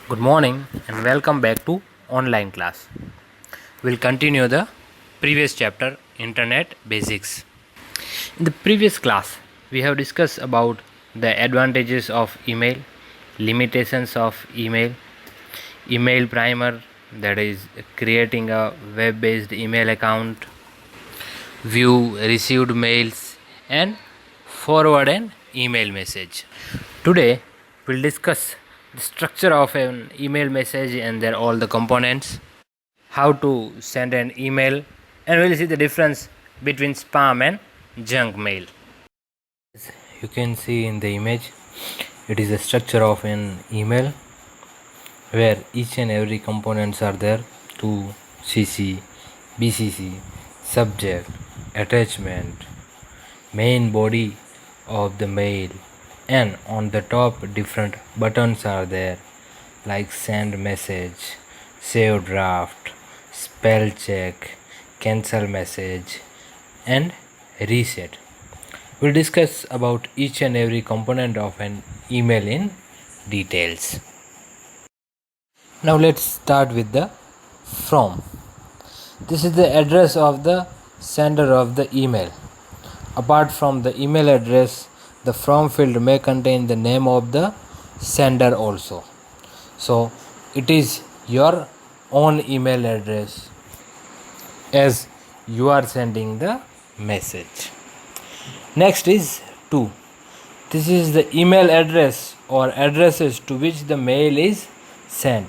Good morning and welcome back to online class. We'll continue the previous chapter Internet Basics. In the previous class, we have discussed about the advantages of email, limitations of email, email primer, that is creating a web-based email account, view received mails, and forward an email message. Today we'll discuss the structure of an email message and their all the components, how to send an email, and we'll see the difference between spam and junk mail. You can see in the image it is the structure of an email where each and every components are there: to CC, BCC, subject, attachment, main body of the mail, and on the top different buttons are there like send message, save draft, spell check, cancel message, and reset. We'll discuss about each and every component of an email in details. Now let's start with the from. This is the address of the sender of the email. Apart from the email address, the from field may contain the name of the sender also. So it is your own email address as you are sending the message. Next is to. This is the email address or addresses to which the mail is sent.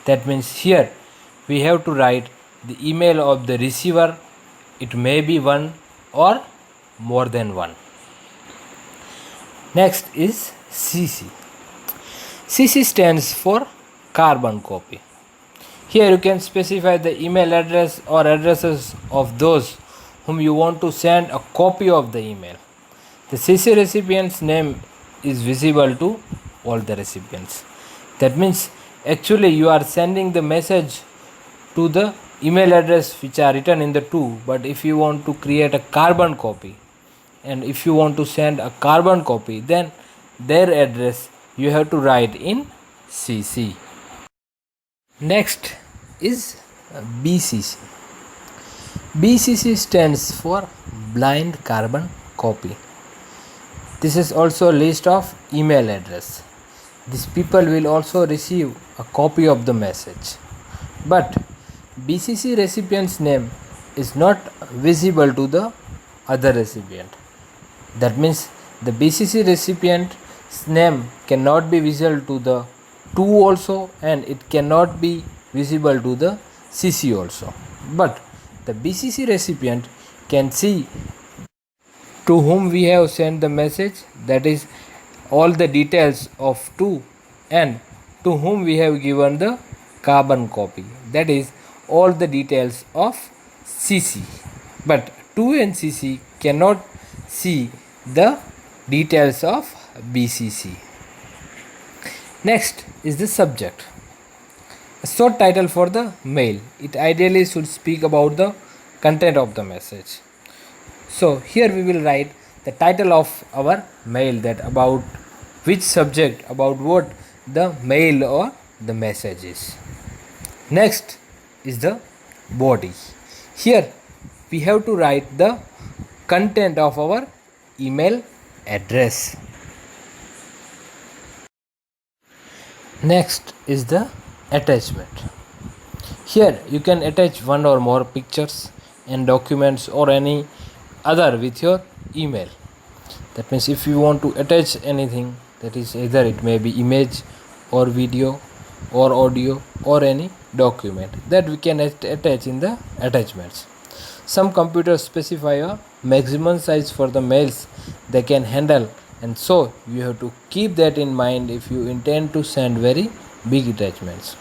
That means here we have to write the email of the receiver. It may be one or more than one. Next is CC. CC stands for carbon copy. Here you can specify the email address or addresses of those whom you want to send a copy of the email. The CC recipient's name is visible to all the recipients. That means actually you are sending the message to the email address which are written in the to, but if you want to create a carbon copy and if you want to send a carbon copy, then their address you have to write in CC. Next is BCC. BCC stands for blind carbon copy. This is also a list of email address. These people will also receive a copy of the message, but BCC recipient's name is not visible to the other recipient. That means the BCC recipient's name cannot be visible to the to also, and it cannot be visible to the CC also. But the BCC recipient can see to whom we have sent the message, that is all the details of to, and to whom we have given the carbon copy, that is all the details of CC. But to and CC cannot see the details of BCC. Next is the subject. A short title for the mail. It ideally should speak about the content of the message. So here we will write the title of our mail, that about which subject, about what the mail or the message is. Next is the body. Here we have to write the content of our email address. Next is the attachment. Here you can attach one or more pictures and documents or any other with your email. That means if you want to attach anything, that is either it may be image or video or audio or any document, that we can attach in the attachments. Some computers specify a maximum size for the mails they can handle, and so you have to keep that in mind if you intend to send very big attachments.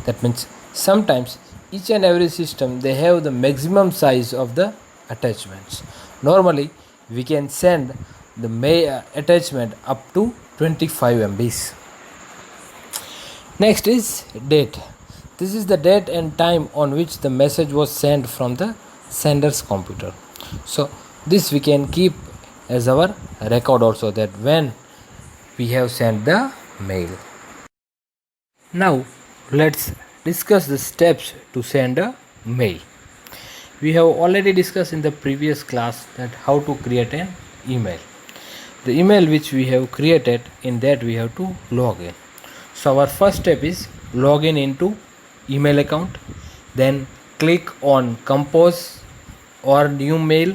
That means sometimes each and every system they have the maximum size of the attachments. Normally we can send the attachment up to 25 MBs. Next is date. This is the date and time on which the message was sent from the sender's computer. So this we can keep as our record also, that when we have sent the mail. Now let's discuss the steps to send a mail. We have already discussed in the previous class that how to create an email. The email which we have created, in that we have to log in. So our first step is login into email account, then click on compose or new mail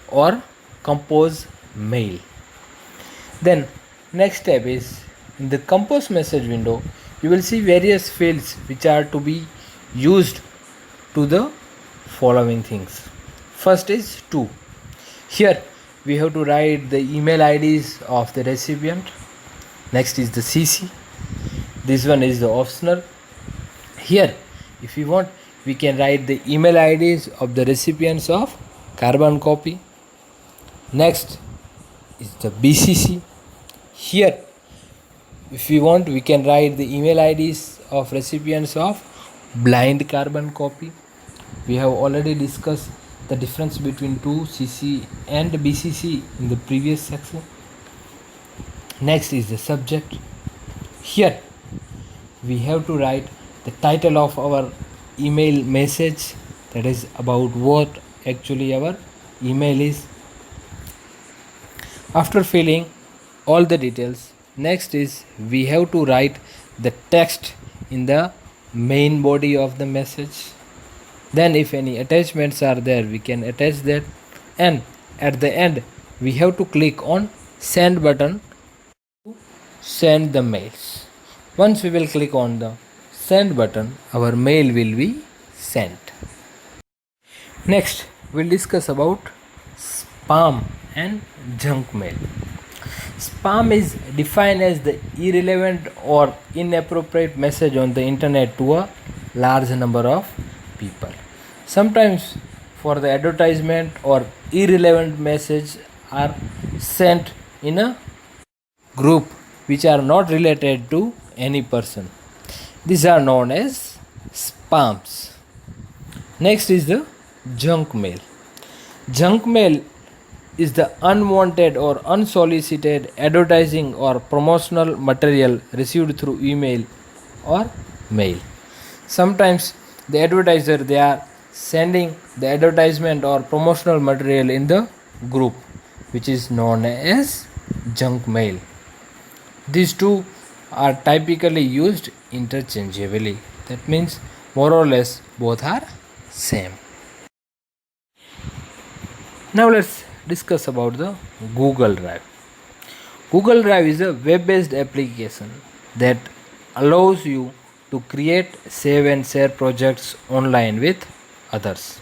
or compose mail. Then next step is, in the compose message window you will see various fields which are to be used to the following things. First is to. Here we have to write the email IDs of the recipient. Next is the CC. This one is the optional. Here if we want, we can write the email IDs of the recipients of carbon copy. Next is the BCC. Here if we want, we can write the email IDs of recipients of blind carbon copy. We have already discussed the difference between 2CC and BCC in the previous section. Next is the subject. Here we have to write the title of our email message, that is about what actually our email is. After filling all the details, next is we have to write the text in the main body of the message. Then if any attachments are there, we can attach that, and at the end we have to click on send button to send the mails. Once we will click on the send button, our mail will be sent. Next we'll discuss about spam and junk mail. Spam is defined as the irrelevant or inappropriate message on the internet to a large number of people. Sometimes for the advertisement or irrelevant message are sent in a group which are not related to any person. These are known as spams. Next is the junk mail. Junk mail is the unwanted or unsolicited advertising or promotional material received through email or mail. Sometimes the advertiser, they are sending the advertisement or promotional material in the group, which is known as junk mail. These two are typically used interchangeably. That means more or less both are same. Now let's discuss about the Google Drive. Google Drive is a web-based application that allows you to create, save and share projects online with others.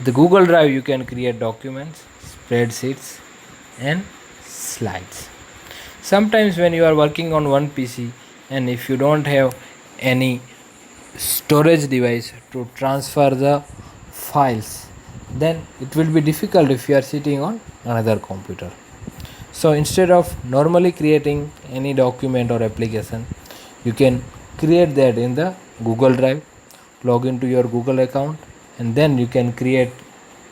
The Google Drive you can create documents, spreadsheets and slides. Sometimes when you are working on one PC and if you don't have any storage device to transfer the files, then it will be difficult if you are sitting on another computer. So instead of normally creating any document or application, you can create that in the Google Drive. Log into your Google account and then you can create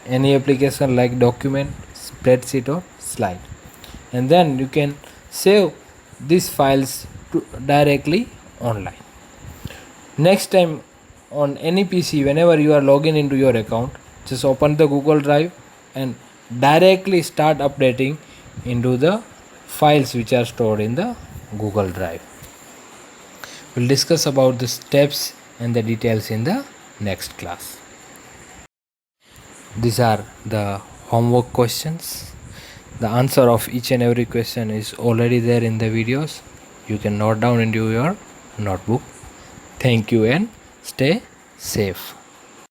any application like document, spreadsheet or slide, and then you can save these files directly online. Next time on any PC, whenever you are logging into your account, just open the Google Drive and directly start updating into the files which are stored in the Google Drive. We'll discuss about the steps and the details in the next class. These are the homework questions. The answer of each and every question is already there in the videos. You can note down into your notebook. Thank you and stay safe.